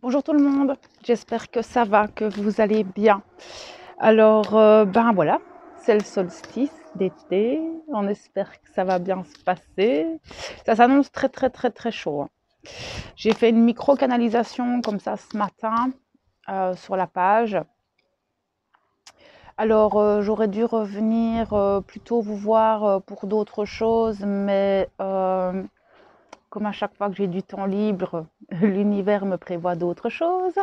Bonjour tout le monde, j'espère que ça va, que vous allez bien. Alors, ben voilà, c'est le solstice d'été, on espère que ça va bien se passer. Ça s'annonce très très très très chaud, hein. J'ai fait une micro-canalisation comme ça ce matin sur la page. Alors, j'aurais dû revenir plutôt vous voir pour d'autres choses, mais comme à chaque fois que j'ai du temps libre, l'univers me prévoit d'autres choses.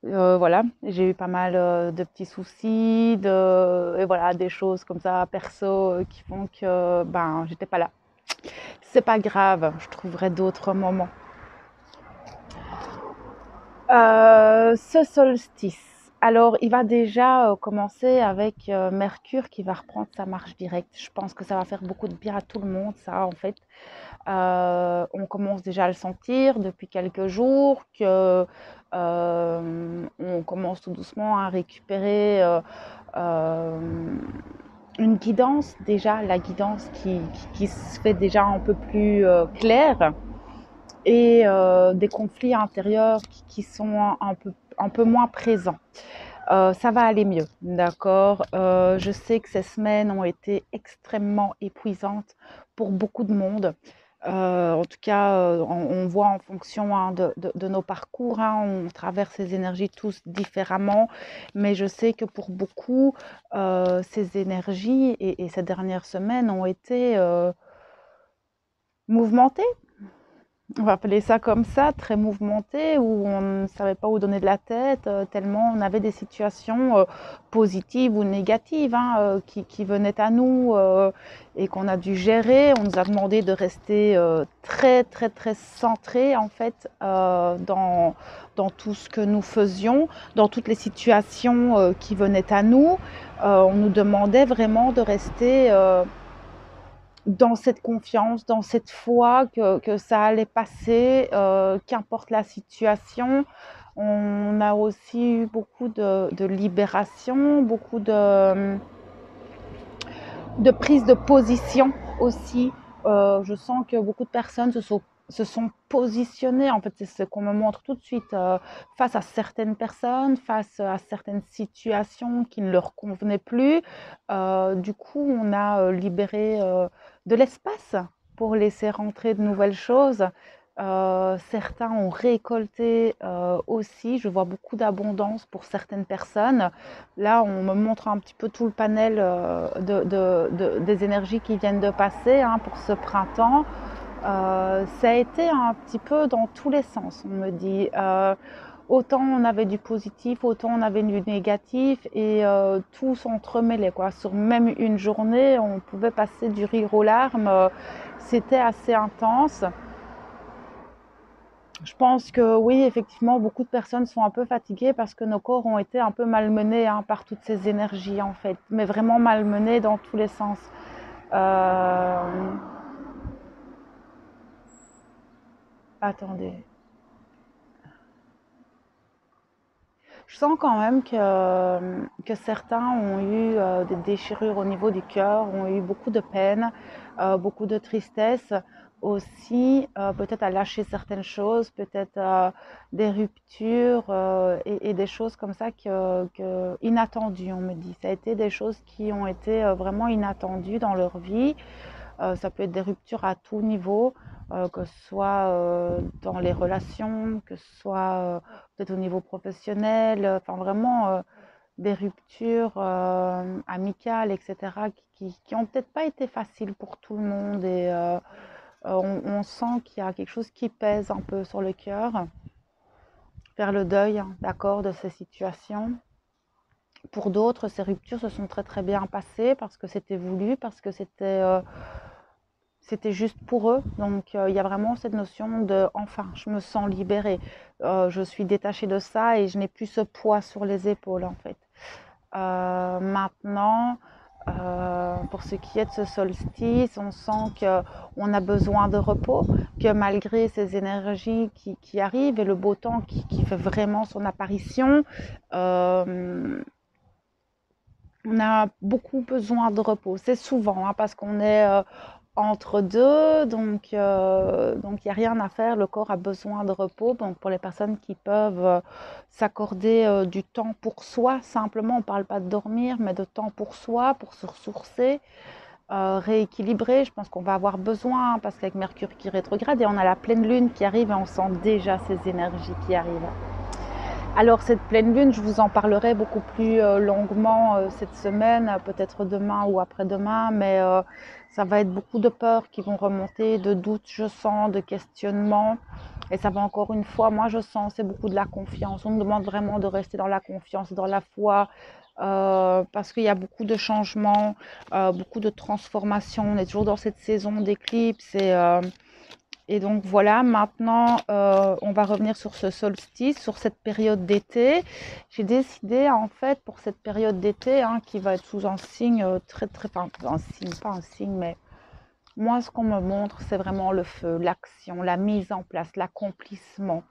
Voilà, j'ai eu pas mal de petits soucis, et voilà, des choses comme ça perso qui font que ben j'étais pas là. C'est pas grave, je trouverai d'autres moments. Ce solstice, alors il va déjà commencer avec Mercure qui va reprendre sa marche directe. Je pense que ça va faire beaucoup de bien à tout le monde, ça en fait. On commence déjà à le sentir depuis quelques jours, que on commence tout doucement à récupérer une guidance, déjà la guidance qui se fait déjà un peu plus claire, et des conflits intérieurs qui sont un peu moins présents. Ça va aller mieux, d'accord. Je sais que ces semaines ont été extrêmement épuisantes pour beaucoup de monde. En tout cas, on voit en fonction de nos parcours, hein, on traverse ces énergies tous différemment, mais je sais que pour beaucoup, ces énergies et ces dernières semaines ont été mouvementées, on va appeler ça comme ça, très mouvementé, où on ne savait pas où donner de la tête, tellement on avait des situations positives ou négatives, hein, qui venaient à nous et qu'on a dû gérer. On nous a demandé de rester très, très, très centré en fait dans tout ce que nous faisions, dans toutes les situations qui venaient à nous. On nous demandait vraiment de rester dans cette confiance, dans cette foi que ça allait passer, qu'importe la situation. On a aussi eu beaucoup de libération, beaucoup de prise de position aussi. Je sens que beaucoup de personnes se sont positionnées, en fait, c'est ce qu'on me montre tout de suite, face à certaines personnes, face à certaines situations qui ne leur convenaient plus. Du coup, on a libéré de l'espace pour laisser rentrer de nouvelles choses. Certains ont récolté aussi, je vois beaucoup d'abondance pour certaines personnes. Là, on me montre un petit peu tout le panel des énergies qui viennent de passer, hein, pour ce printemps. Ça a été un petit peu dans tous les sens, on me dit. Autant on avait du positif, autant on avait du négatif, et tout s'entremêlait, quoi. Sur même une journée, on pouvait passer du rire aux larmes. C'était assez intense. Je pense que oui, effectivement, beaucoup de personnes sont un peu fatiguées parce que nos corps ont été un peu malmenés, hein, par toutes ces énergies, en fait, mais vraiment malmenés dans tous les sens. Euh, Attendez. Je sens quand même que certains ont eu des déchirures au niveau du cœur, ont eu beaucoup de peine, beaucoup de tristesse aussi, peut-être à lâcher certaines choses, peut-être des ruptures et des choses comme ça inattendues, on me dit. Ça a été des choses qui ont été vraiment inattendues dans leur vie. Ça peut être des ruptures à tout niveau, que ce soit dans les relations, que ce soit peut-être au niveau professionnel, enfin vraiment des ruptures amicales, etc., qui ont peut-être pas été faciles pour tout le monde, et on sent qu'il y a quelque chose qui pèse un peu sur le cœur, faire le deuil, hein, d'accord, de ces situations. Pour d'autres, ces ruptures se sont très très bien passées parce que c'était voulu, parce que c'était juste pour eux. Donc, il y a vraiment cette notion de enfin, je me sens libérée. Je suis détachée de ça et je n'ai plus ce poids sur les épaules, en fait. Maintenant, pour ce qui est de ce solstice, on sent qu'on a besoin de repos, que malgré ces énergies qui arrivent et le beau temps qui fait vraiment son apparition, on a beaucoup besoin de repos. C'est souvent, hein, parce qu'on est entre deux, donc il n'y a rien à faire, le corps a besoin de repos. Donc pour les personnes qui peuvent s'accorder du temps pour soi, simplement, on ne parle pas de dormir, mais de temps pour soi, pour se ressourcer, rééquilibrer, je pense qu'on va avoir besoin, parce qu'avec Mercure qui rétrograde, et on a la pleine lune qui arrive, et on sent déjà ces énergies qui arrivent. Alors cette pleine lune, je vous en parlerai beaucoup plus longuement cette semaine, peut-être demain ou après-demain, mais ça va être beaucoup de peurs qui vont remonter, de doutes, je sens, de questionnements. Et ça va encore une fois, moi je sens, c'est beaucoup de la confiance. On me demande vraiment de rester dans la confiance, dans la foi, parce qu'il y a beaucoup de changements, beaucoup de transformations. On est toujours dans cette saison d'éclipse et donc voilà, maintenant, on va revenir sur ce solstice, sur cette période d'été. J'ai décidé, en fait, pour cette période d'été, hein, qui va être sous un signe enfin, un signe, pas un signe, mais moi, ce qu'on me montre, c'est vraiment le feu, l'action, la mise en place, l'accomplissement,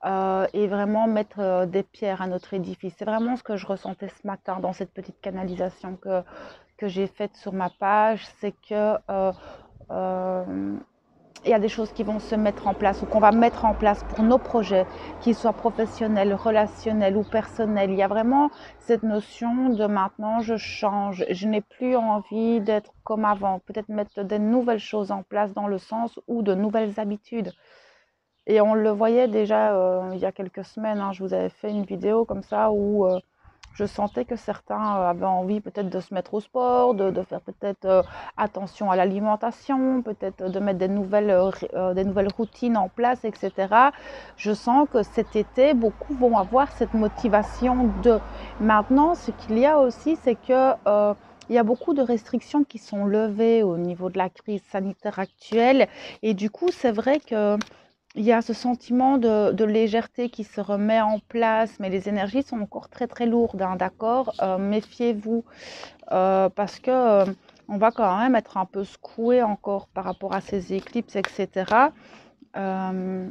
et vraiment mettre des pierres à notre édifice. C'est vraiment ce que je ressentais ce matin dans cette petite canalisation que j'ai faite sur ma page, c'est que euh, il y a des choses qui vont se mettre en place ou qu'on va mettre en place pour nos projets, qu'ils soient professionnels, relationnels ou personnels. Il y a vraiment cette notion de maintenant je change, je n'ai plus envie d'être comme avant, peut-être mettre de nouvelles choses en place dans le sens ou de nouvelles habitudes. Et on le voyait déjà il y a quelques semaines, hein, je vous avais fait une vidéo comme ça où je sentais que certains avaient envie peut-être de se mettre au sport, de faire peut-être attention à l'alimentation, peut-être de mettre des nouvelles routines en place, etc. Je sens que cet été, beaucoup vont avoir cette motivation de. Maintenant, ce qu'il y a aussi, c'est que il y a beaucoup de restrictions qui sont levées au niveau de la crise sanitaire actuelle. Et du coup, c'est vrai que il y a ce sentiment de légèreté qui se remet en place, mais les énergies sont encore très très lourdes, hein, d'accord. Méfiez-vous parce que on va quand même être un peu secoué encore par rapport à ces éclipses, etc. Euh,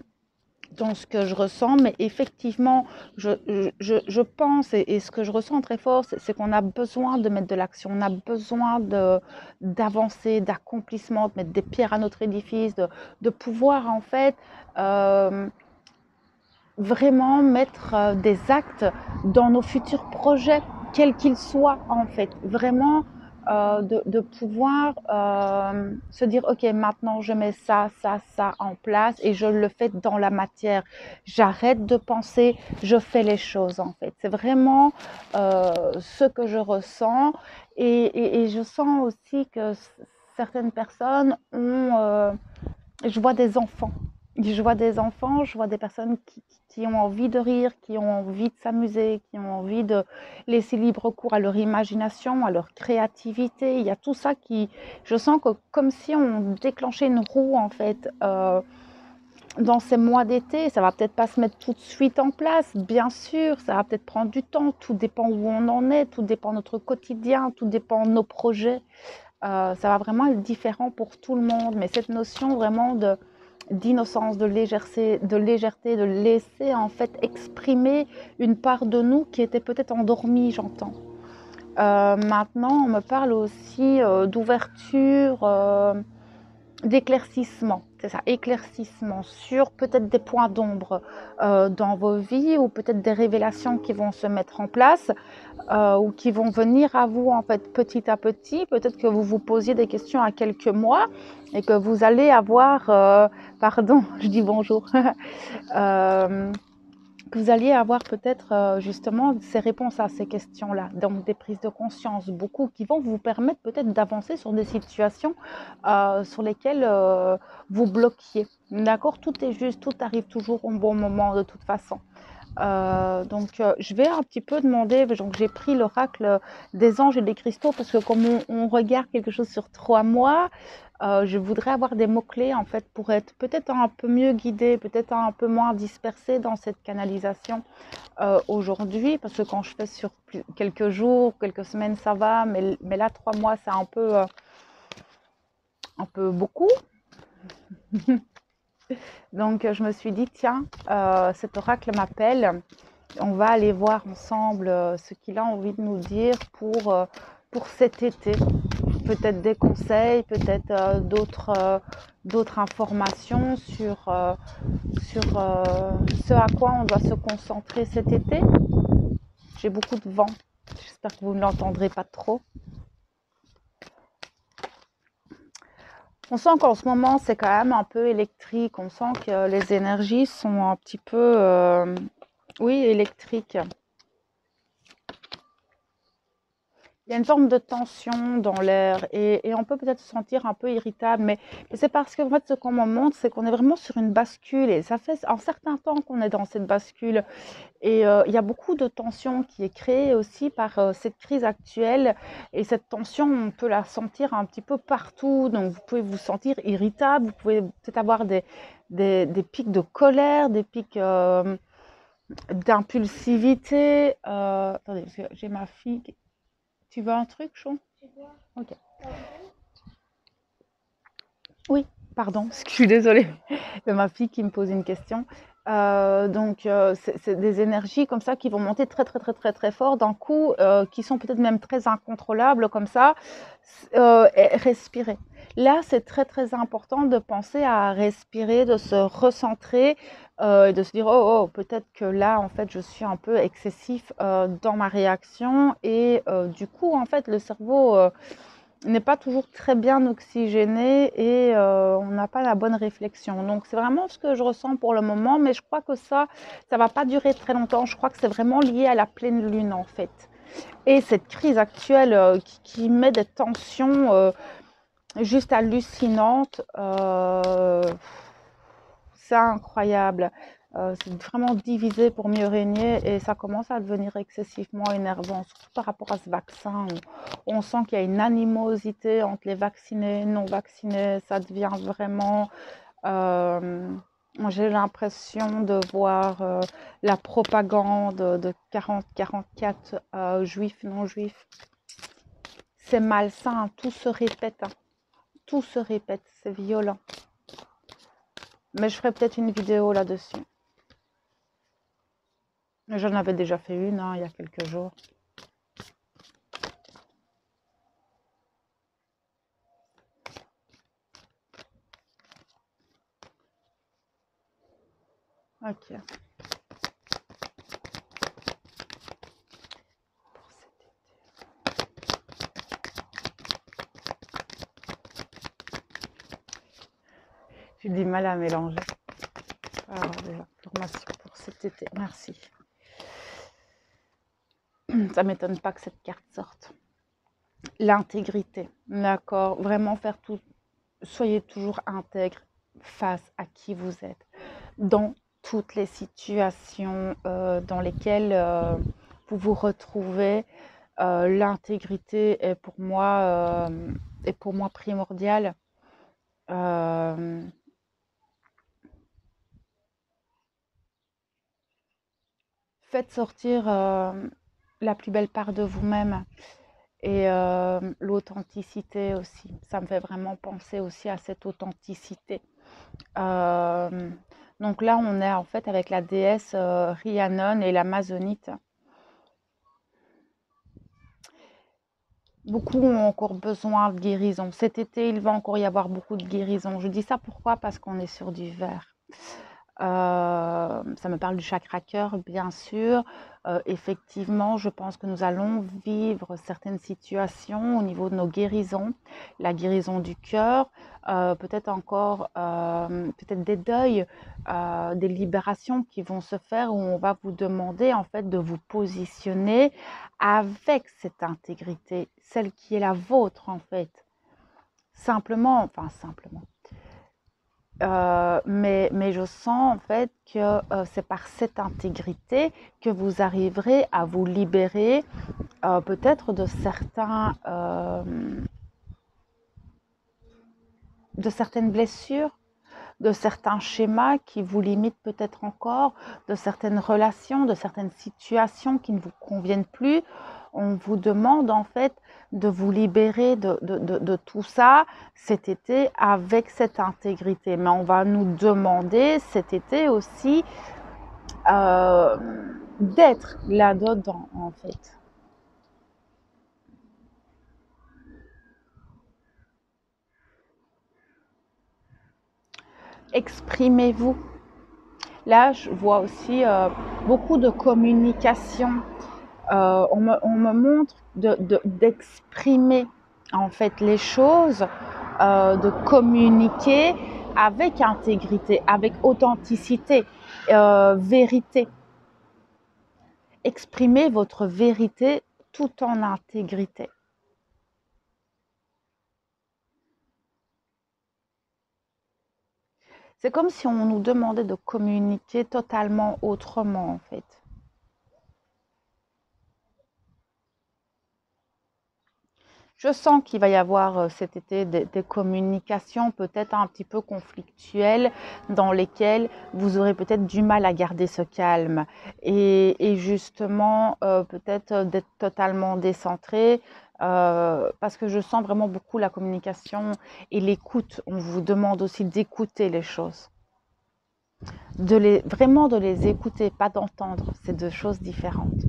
dans ce que je ressens, mais effectivement, je pense, et ce que je ressens très fort, c'est qu'on a besoin de mettre de l'action, on a besoin d'avancer, d'accomplissement, de mettre des pierres à notre édifice, de pouvoir en fait vraiment mettre des actes dans nos futurs projets, quels qu'ils soient en fait. Vraiment de pouvoir se dire, ok, maintenant je mets ça, ça, ça en place et je le fais dans la matière. J'arrête de penser, je fais les choses en fait. C'est vraiment ce que je ressens et je sens aussi que certaines personnes ont... je vois des enfants. Je vois des enfants, je vois des personnes qui ont envie de rire, qui ont envie de s'amuser, qui ont envie de laisser libre cours à leur imagination, à leur créativité. Il y a tout ça qui, je sens que comme si on déclenchait une roue en fait dans ces mois d'été. Ça va peut-être pas se mettre tout de suite en place, bien sûr, ça va peut-être prendre du temps. Tout dépend où on en est, tout dépend de notre quotidien, tout dépend de nos projets. Ça va vraiment être différent pour tout le monde, mais cette notion vraiment d'innocence, de légèreté, de laisser en fait exprimer une part de nous qui était peut-être endormie, j'entends. Maintenant, on me parle aussi d'ouverture, d'éclaircissement, c'est ça, éclaircissement sur peut-être des points d'ombre dans vos vies ou peut-être des révélations qui vont se mettre en place ou qui vont venir à vous en fait petit à petit. Peut-être que vous vous posiez des questions à quelques mois et que vous allez avoir, pardon, je dis bonjour, que vous alliez avoir peut-être justement ces réponses à ces questions-là, donc des prises de conscience, beaucoup qui vont vous permettre peut-être d'avancer sur des situations sur lesquelles vous bloquiez. D'accord, tout est juste, tout arrive toujours au bon moment de toute façon. Je vais un petit peu demander, donc j'ai pris l'oracle des anges et des cristaux parce que comme on regarde quelque chose sur 3 mois, je voudrais avoir des mots-clés en fait pour être peut-être un peu mieux guidée, peut-être un peu moins dispersée dans cette canalisation aujourd'hui, parce que quand je fais sur quelques jours, quelques semaines, ça va, mais là 3 mois, c'est un peu beaucoup. Donc je me suis dit, tiens, cet oracle m'appelle, on va aller voir ensemble ce qu'il a envie de nous dire pour cet été. peut-être des conseils, peut-être d'autres informations sur ce à quoi on doit se concentrer cet été. J'ai beaucoup de vent. J'espère que vous ne l'entendrez pas trop. On sent qu'en ce moment, c'est quand même un peu électrique. On sent que les énergies sont un petit peu, oui, électriques. Il y a une forme de tension dans l'air et on peut peut-être se sentir un peu irritable, mais c'est parce que en fait, ce qu'on me montre, c'est qu'on est vraiment sur une bascule et ça fait un certain temps qu'on est dans cette bascule. Et il y a beaucoup de tension qui est créée aussi par cette crise actuelle. Et cette tension, on peut la sentir un petit peu partout. Donc, vous pouvez vous sentir irritable, vous pouvez peut-être avoir des pics de colère, des pics d'impulsivité. Attendez, parce que j'ai ma fille. Tu veux un truc, Chon? Ok. Oui, pardon, je suis désolée. C'est ma fille qui me pose une question. C'est des énergies comme ça qui vont monter très, très, très, très, très fort d'un coup, qui sont peut-être même très incontrôlables comme ça. Et respirer. Là, c'est très, très important de penser à respirer, de se recentrer, et de se dire, oh, oh, peut-être que là, en fait, je suis un peu excessif dans ma réaction. Et du coup, en fait, le cerveau n'est pas toujours très bien oxygéné et on n'a pas la bonne réflexion. Donc c'est vraiment ce que je ressens pour le moment, mais je crois que ça va pas durer très longtemps. Je crois que c'est vraiment lié à la pleine lune en fait. Et cette crise actuelle qui met des tensions juste hallucinantes, c'est incroyable. C'est vraiment divisé pour mieux régner et ça commence à devenir excessivement énervant, surtout par rapport à ce vaccin. On sent qu'il y a une animosité entre les vaccinés et non vaccinés. Ça devient vraiment... j'ai l'impression de voir la propagande de 40-44 juifs, non juifs. C'est malsain, tout se répète. Hein. Tout se répète, c'est violent. Mais je ferai peut-être une vidéo là-dessus. J'en avais déjà fait une il y a quelques jours. Ok. J'ai du mal à mélanger. Alors, déjà, formation pour cet été. Merci. Ça ne m'étonne pas que cette carte sorte. L'intégrité, d'accord. Vraiment faire tout. Soyez toujours intègre face à qui vous êtes. Dans toutes les situations dans lesquelles vous vous retrouvez, l'intégrité est pour moi primordiale. Faites sortir la plus belle part de vous-même et l'authenticité aussi. Ça me fait vraiment penser aussi à cette authenticité. Donc là, on est en fait avec la déesse Rhiannon et l'Amazonite. Beaucoup ont encore besoin de guérison. Cet été, il va encore y avoir beaucoup de guérison. Je dis ça pourquoi? Parce qu'on est sur du vert. Ça me parle du chakra cœur, bien sûr. Effectivement, je pense que nous allons vivre certaines situations au niveau de nos guérisons, la guérison du cœur, peut-être encore peut-être des deuils, des libérations qui vont se faire où on va vous demander en fait de vous positionner avec cette intégrité, celle qui est la vôtre en fait. Simplement. Mais je sens en fait que c'est par cette intégrité que vous arriverez à vous libérer peut-être de certaines blessures, de certains schémas qui vous limitent peut-être encore, de certaines relations, de certaines situations qui ne vous conviennent plus. On vous demande en fait de vous libérer de tout ça cet été avec cette intégrité. Mais on va nous demander cet été aussi d'être là-dedans en fait. Exprimez-vous. Là, je vois aussi beaucoup de communication. On me montre d'exprimer en fait les choses, de communiquer avec intégrité, avec authenticité, vérité. Exprimez votre vérité tout en intégrité. C'est comme si on nous demandait de communiquer totalement autrement en fait. Je sens qu'il va y avoir cet été des communications peut-être un petit peu conflictuelles dans lesquelles vous aurez peut-être du mal à garder ce calme et justement peut-être d'être totalement décentré parce que je sens vraiment beaucoup la communication et l'écoute. On vous demande aussi d'écouter les choses, vraiment de les écouter, pas d'entendre. C'est deux choses différentes.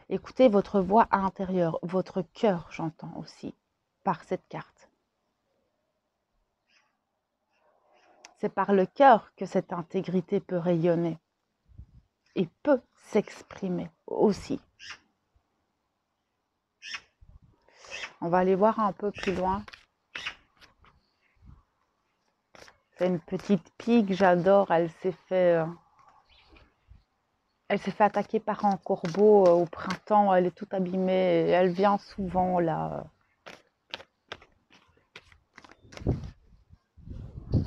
Écoutez votre voix intérieure, votre cœur, j'entends aussi, par cette carte. C'est par le cœur que cette intégrité peut rayonner et peut s'exprimer aussi. On va aller voir un peu plus loin. C'est une petite pigue, j'adore. Elle s'est fait attaquer par un corbeau au printemps. Elle est toute abîmée. Elle vient souvent là.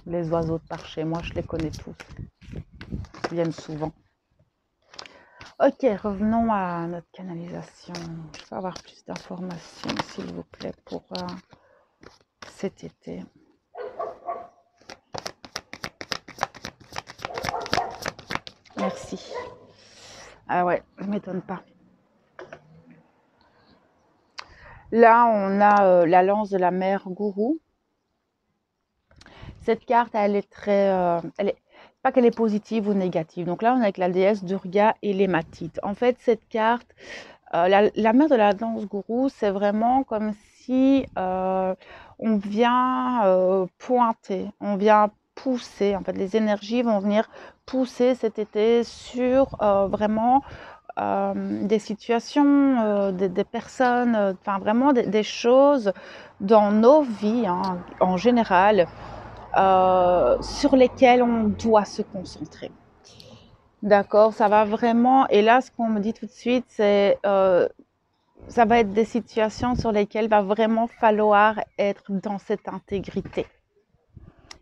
Les oiseaux de par chez moi, je les connais tous. Ils viennent souvent. Ok, revenons à notre canalisation. Je veux avoir plus d'informations, s'il vous plaît, pour cet été. Merci. Ah ouais, je ne m'étonne pas. Là, on a la lance de la mère gourou. Cette carte, elle est très... pas qu'elle est positive ou négative. Donc là, on est avec la déesse Durga et l'hématite. En fait, cette carte, la mère de la danse gourou, c'est vraiment comme si on vient pointer, on vient pousser. En fait, les énergies vont venir pousser cet été sur vraiment des situations, des personnes, enfin vraiment des choses dans nos vies hein, en général sur lesquelles on doit se concentrer. D'accord, ça va vraiment. Et là, ce qu'on me dit tout de suite, c'est ça va être des situations sur lesquelles il va vraiment falloir être dans cette intégrité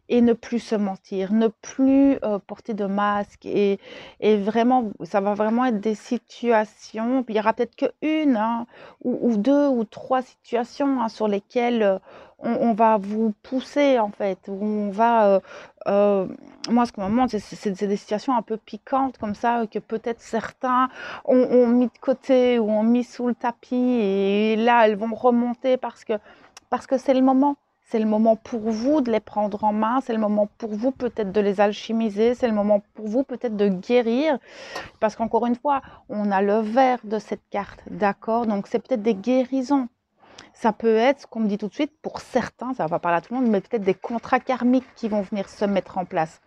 et ne plus se mentir, ne plus porter de masque et vraiment, ça va vraiment être des situations, puis il y aura peut-être qu'une hein, ou deux ou trois situations hein, sur lesquelles on va vous pousser en fait, où on va, moi ce que me montre, c'est des situations un peu piquantes comme ça, que peut-être certains ont mis de côté ou ont mis sous le tapis et là elles vont remonter parce que c'est le moment. C'est le moment pour vous de les prendre en main, c'est le moment pour vous peut-être de les alchimiser, c'est le moment pour vous peut-être de guérir, parce qu'encore une fois, on a le vert de cette carte, d'accord? Donc c'est peut-être des guérisons. Ça peut être, ce qu'on me dit tout de suite, pour certains, ça va pas parler à tout le monde, mais peut-être des contrats karmiques qui vont venir se mettre en place.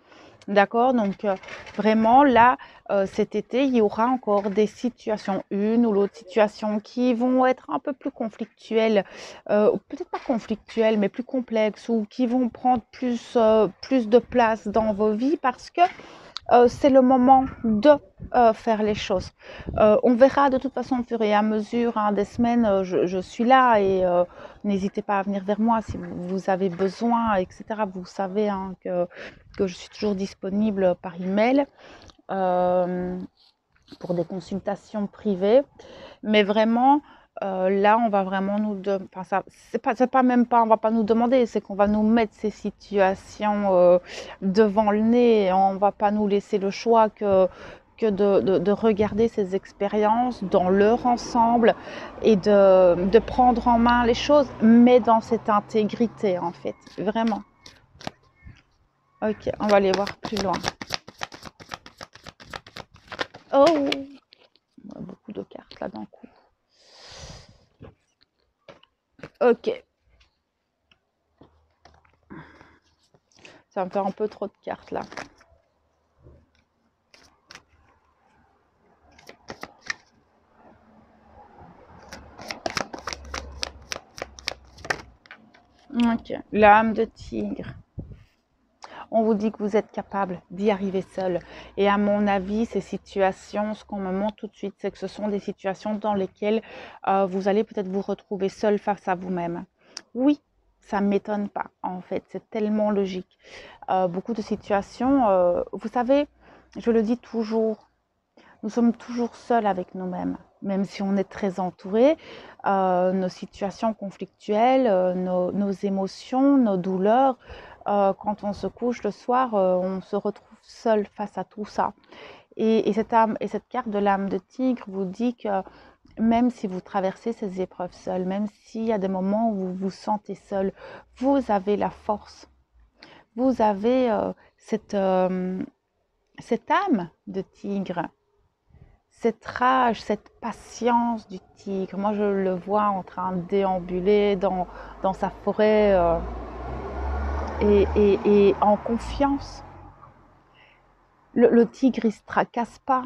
D'accord, donc vraiment là, cet été, il y aura encore des situations, une ou l'autre situation, qui vont être un peu plus conflictuelles, peut-être pas conflictuelles, mais plus complexes, ou qui vont prendre plus de place dans vos vies parce que c'est le moment de faire les choses. On verra de toute façon au fur et à mesure hein, des semaines, je suis là et n'hésitez pas à venir vers moi si vous avez besoin, etc. Vous savez hein, que je suis toujours disponible par email pour des consultations privées. Mais vraiment, là, on va vraiment enfin, ça, c'est pas même pas, on va pas nous demander, c'est qu'on va nous mettre ces situations devant le nez. Et on va pas nous laisser le choix que de regarder ces expériences dans leur ensemble et de prendre en main les choses, mais dans cette intégrité, en fait, vraiment. Ok, on va aller voir plus loin. Oh, beaucoup de cartes là d'un coup. Ok. Ça me fait un peu trop de cartes là. Ok, l'âme de tigre. On vous dit que vous êtes capable d'y arriver seul. Et à mon avis, ces situations, ce qu'on me montre tout de suite, c'est que ce sont des situations dans lesquelles vous allez peut-être vous retrouver seul face à vous-même. Oui, ça ne m'étonne pas, en fait. C'est tellement logique. Beaucoup de situations, vous savez, je le dis toujours, nous sommes toujours seuls avec nous-mêmes. Même si on est très entouré, nos situations conflictuelles, nos émotions, nos douleurs, quand on se couche le soir, on se retrouve seul face à tout ça. Et cette carte de l'âme de tigre vous dit que même si vous traversez ces épreuves seul, même s'il y a des moments où vous vous sentez seul, vous avez la force. Vous avez cette âme de tigre, cette rage, cette patience du tigre. Moi, je le vois en train de déambuler dans sa forêt et en confiance. Le tigre, il ne se tracasse pas.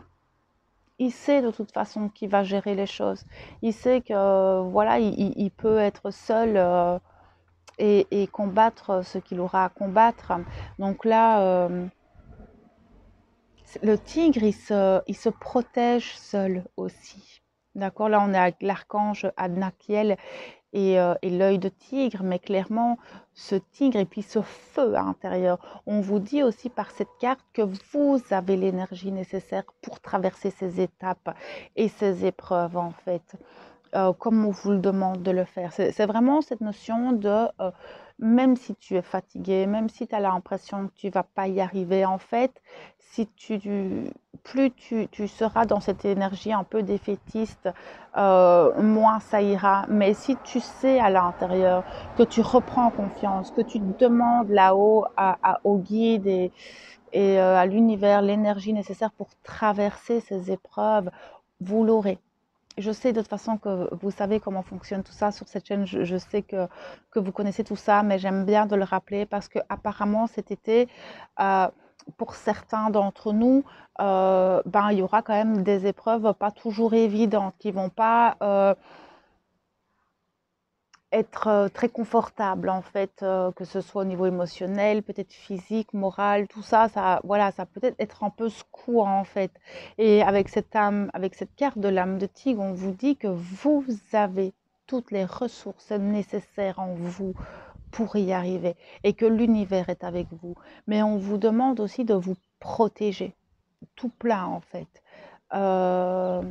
Il sait de toute façon qu'il va gérer les choses. Il sait que voilà, il peut être seul et combattre ce qu'il aura à combattre. Donc là, le tigre, il se protège seul aussi. D'accord, là on est avec l'archange Adnakiel et l'œil de tigre, mais clairement ce tigre et puis ce feu à l'intérieur. On vous dit aussi par cette carte que vous avez l'énergie nécessaire pour traverser ces étapes et ces épreuves en fait. Comme on vous le demande de le faire. C'est vraiment cette notion de, même si tu es fatigué, même si tu as l'impression que tu ne vas pas y arriver, en fait, si plus tu seras dans cette énergie un peu défaitiste, moins ça ira. Mais si tu sais à l'intérieur que tu reprends confiance, que tu demandes là-haut au guide et à l'univers l'énergie nécessaire pour traverser ces épreuves, vous l'aurez. Je sais de toute façon que vous savez comment fonctionne tout ça sur cette chaîne. Je sais que vous connaissez tout ça, mais j'aime bien de le rappeler parce que apparemment cet été, euh, pour certains d'entre nous, ben, il y aura quand même des épreuves pas toujours évidentes qui vont pas être très confortable en fait, que ce soit au niveau émotionnel, peut-être physique, moral, tout ça, voilà, ça peut être un peu secouant en fait. Et avec cette âme, avec cette carte de l'âme de tigre, on vous dit que vous avez toutes les ressources nécessaires en vous pour y arriver et que l'univers est avec vous. Mais on vous demande aussi de vous protéger, tout plein en fait. Euh,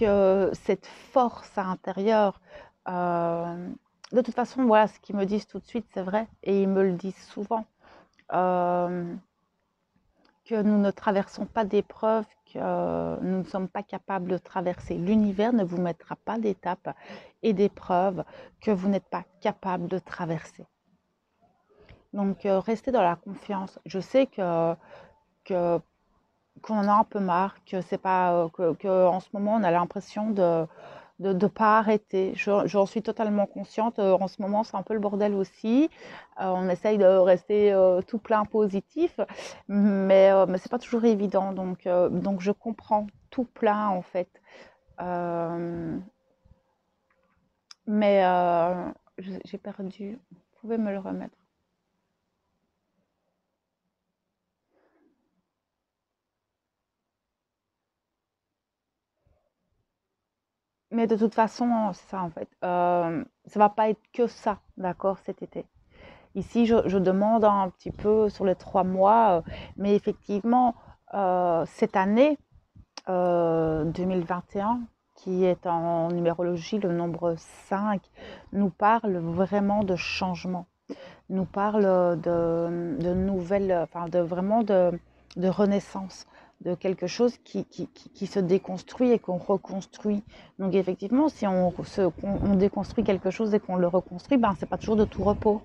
que cette force à l'intérieur, de toute façon, voilà, ce qu'ils me disent tout de suite, c'est vrai, et ils me le disent souvent, euh, que nous ne traversons pas d'épreuves, que nous ne sommes pas capables de traverser. L'univers ne vous mettra pas d'étapes et d'épreuves que vous n'êtes pas capable de traverser. Donc, restez dans la confiance. Je sais que qu'on en a un peu marre, que c'est pas que en ce moment on a l'impression de ne pas arrêter. J'en suis totalement consciente. En ce moment, c'est un peu le bordel aussi. On essaye de rester tout plein positif, mais c'est pas toujours évident. Donc je comprends tout plein en fait. Euh, mais j'ai perdu. Vous pouvez me le remettre. Mais de toute façon, c'est ça en fait. Ça va pas être que ça, d'accord, cet été. Ici, je demande un petit peu sur les 3 mois, mais effectivement, cette année 2021, qui est en numérologie le nombre 5, nous parle vraiment de changement, nous parle de nouvelles, enfin de vraiment de renaissance, de quelque chose qui se déconstruit et qu'on reconstruit. Donc effectivement, si on déconstruit quelque chose et qu'on le reconstruit, ben, c'est pas toujours de tout repos.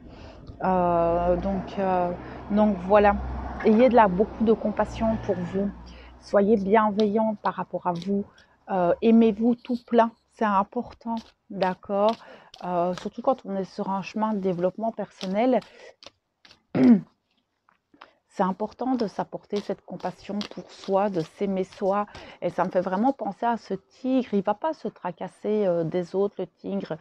Euh, donc, euh, donc voilà, ayez beaucoup de compassion pour vous. Soyez bienveillants par rapport à vous. Aimez-vous tout plein, c'est important, d'accord. Surtout quand on est sur un chemin de développement personnel, C'est important de s'apporter cette compassion pour soi, de s'aimer soi. Et ça me fait vraiment penser à ce tigre. Il ne va pas se tracasser des autres, le tigre.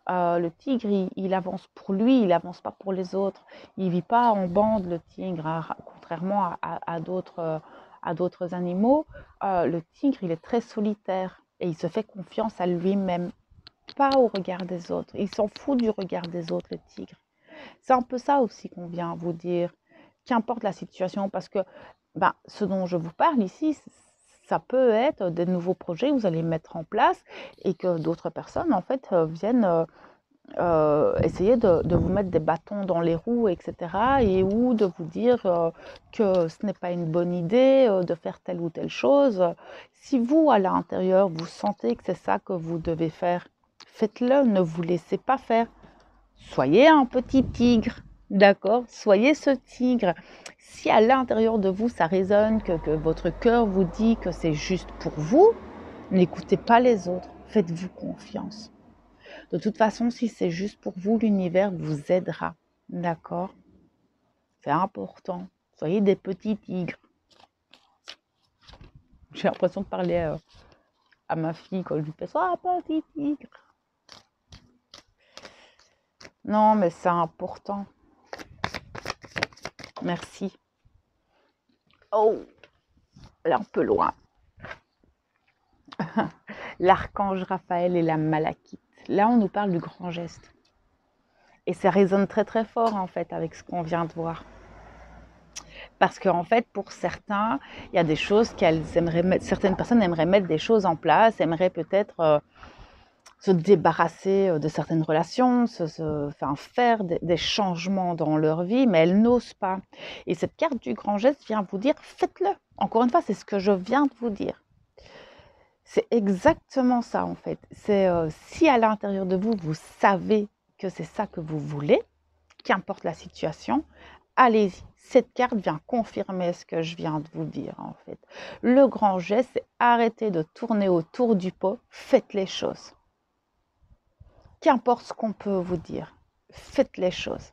Le tigre, il avance pour lui, il n'avance pas pour les autres. Il ne vit pas en bande, le tigre, hein, contrairement à d'autres animaux. Le tigre, il est très solitaire et il se fait confiance à lui-même, pas au regard des autres. Il s'en fout du regard des autres, le tigre. C'est un peu ça aussi qu'on vient vous dire, qu'importe la situation, parce que ben, ce dont je vous parle ici, ça peut être des nouveaux projets que vous allez mettre en place et que d'autres personnes, en fait, viennent essayer de vous mettre des bâtons dans les roues, etc. Et ou de vous dire que ce n'est pas une bonne idée de faire telle ou telle chose. Si vous, à l'intérieur, vous sentez que c'est ça que vous devez faire, faites-le, ne vous laissez pas faire. Soyez un petit tigre, d'accord? Soyez ce tigre. Si à l'intérieur de vous, ça résonne, que votre cœur vous dit que c'est juste pour vous, n'écoutez pas les autres. Faites-vous confiance. De toute façon, si c'est juste pour vous, l'univers vous aidera, d'accord? C'est important. Soyez des petits tigres. J'ai l'impression de parler à ma fille quand je lui fais « Sois un petit tigre ». Non, mais c'est important. Merci. Oh, elle est un peu loin. L'archange Raphaël et la Malachite. Là, on nous parle du grand geste. Et ça résonne très très fort en fait avec ce qu'on vient de voir. Parce qu'en fait, pour certains, il y a des choses qu'elles aimeraient mettre, certaines personnes aimeraient mettre des choses en place, aimeraient peut-être se débarrasser de certaines relations, faire des changements dans leur vie, mais elles n'osent pas. Et cette carte du grand geste vient vous dire, faites-le. Encore une fois, c'est ce que je viens de vous dire. C'est exactement ça en fait. C'est si à l'intérieur de vous, vous savez que c'est ça que vous voulez, qu'importe la situation, allez-y. Cette carte vient confirmer ce que je viens de vous dire en fait. Le grand geste, c'est arrêter de tourner autour du pot, faites les choses. Qu'importe ce qu'on peut vous dire, faites les choses.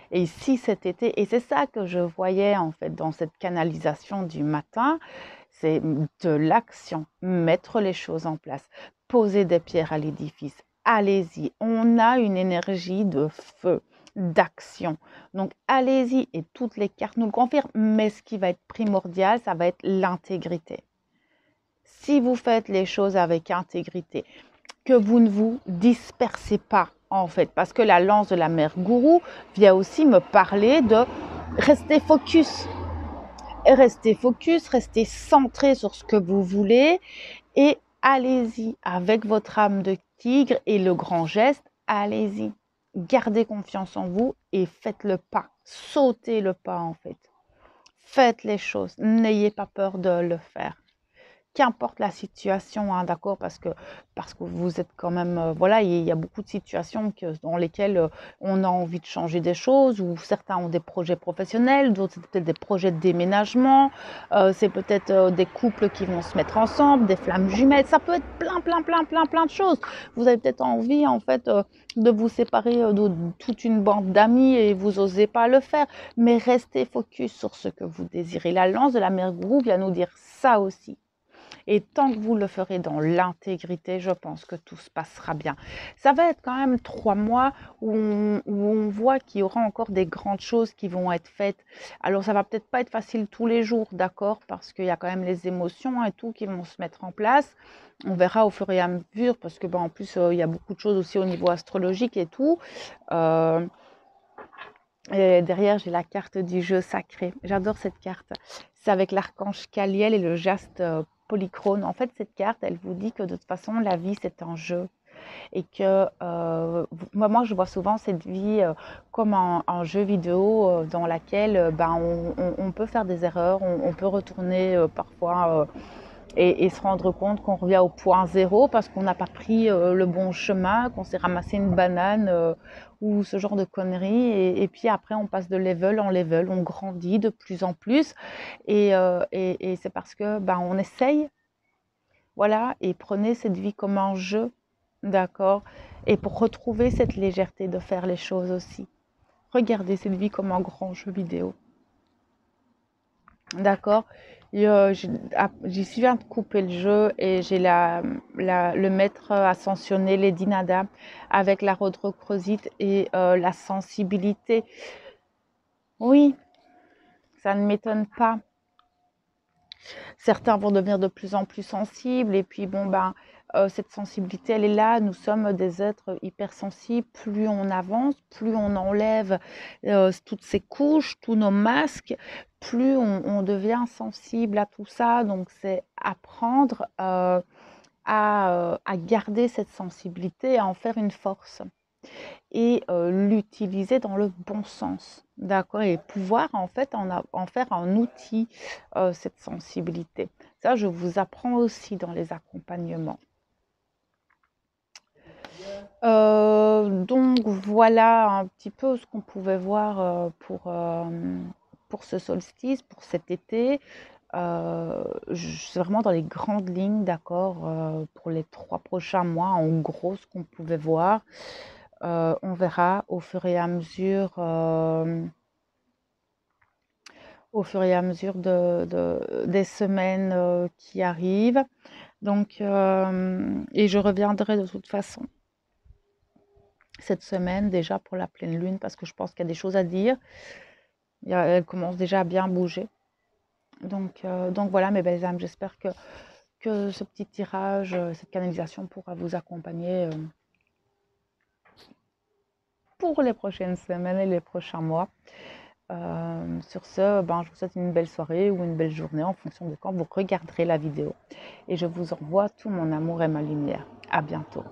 Et ici cet été, et c'est ça que je voyais en fait dans cette canalisation du matin, c'est de l'action, mettre les choses en place, poser des pierres à l'édifice. Allez-y, on a une énergie de feu, d'action. Donc allez-y et toutes les cartes nous le confirment, mais ce qui va être primordial, ça va être l'intégrité. Si vous faites les choses avec intégrité, que vous ne vous dispersez pas en fait, parce que la lance de la mère gourou vient aussi me parler de rester focus. Restez focus, restez centré sur ce que vous voulez et allez-y avec votre âme de tigre et le grand geste, allez-y. Gardez confiance en vous et faites le pas, sautez le pas en fait. Faites les choses, n'ayez pas peur de le faire. Qu'importe la situation, hein, d'accord, parce que vous êtes quand même, voilà, il y a beaucoup de situations dans lesquelles on a envie de changer des choses, ou certains ont des projets professionnels, d'autres c'est peut-être des projets de déménagement, c'est peut-être des couples qui vont se mettre ensemble, des flammes jumelles, ça peut être plein de choses. Vous avez peut-être envie, en fait, de vous séparer de toute une bande d'amis et vous n'osez pas le faire, mais restez focus sur ce que vous désirez. La lance de la mère gourou vient nous dire ça aussi. Et tant que vous le ferez dans l'intégrité, je pense que tout se passera bien. Ça va être quand même 3 mois où on voit qu'il y aura encore des grandes choses qui vont être faites. Alors, ça va peut-être pas être facile tous les jours, d'accord, parce qu'il y a quand même les émotions et tout qui vont se mettre en place. On verra au fur et à mesure, parce que en plus, il y a beaucoup de choses aussi au niveau astrologique et tout. Et derrière, j'ai la carte du jeu sacré. J'adore cette carte. C'est avec l'archange Caliel et le jaspe polychrome. En fait, cette carte, elle vous dit que de toute façon, la vie, c'est un jeu. Et que moi, je vois souvent cette vie comme un jeu vidéo dans laquelle on peut faire des erreurs, on peut retourner parfois et se rendre compte qu'on revient au point zéro parce qu'on n'a pas pris le bon chemin, qu'on s'est ramassé une banane ou ce genre de conneries. Et puis après, on passe de level en level, on grandit de plus en plus. Et c'est parce que on essaye, voilà, et prenez cette vie comme un jeu, d'accord? Et pour retrouver cette légèreté de faire les choses aussi. Regardez cette vie comme un grand jeu vidéo. D'accord? Et j'y viens de couper le jeu et j'ai le maître ascensionné, Lady Nada, avec la rhodochrosite et la sensibilité. Oui, ça ne m'étonne pas. Certains vont devenir de plus en plus sensibles et puis bon ben cette sensibilité elle est là. Nous sommes des êtres hypersensibles. Plus on avance, plus on enlève toutes ces couches, tous nos masques, plus on devient sensible à tout ça. Donc c'est apprendre à garder cette sensibilité, à en faire une force et l'utiliser dans le bon sens, d'accord? Et pouvoir en fait en faire un outil, cette sensibilité. Ça, je vous apprends aussi dans les accompagnements. Donc voilà un petit peu ce qu'on pouvait voir pour ce solstice, pour cet été. C'est vraiment dans les grandes lignes, d'accord, pour les 3 prochains mois, en gros, ce qu'on pouvait voir. On verra au fur et à mesure des semaines qui arrivent. Donc, et je reviendrai de toute façon cette semaine déjà pour la pleine lune parce que je pense qu'il y a des choses à dire. Elle commence déjà à bien bouger. Donc voilà mes belles âmes, j'espère que ce petit tirage, cette canalisation pourra vous accompagner pour les prochaines semaines et les prochains mois. Sur ce, je vous souhaite une belle soirée ou une belle journée en fonction de quand vous regarderez la vidéo. Et je vous envoie tout mon amour et ma lumière. À bientôt.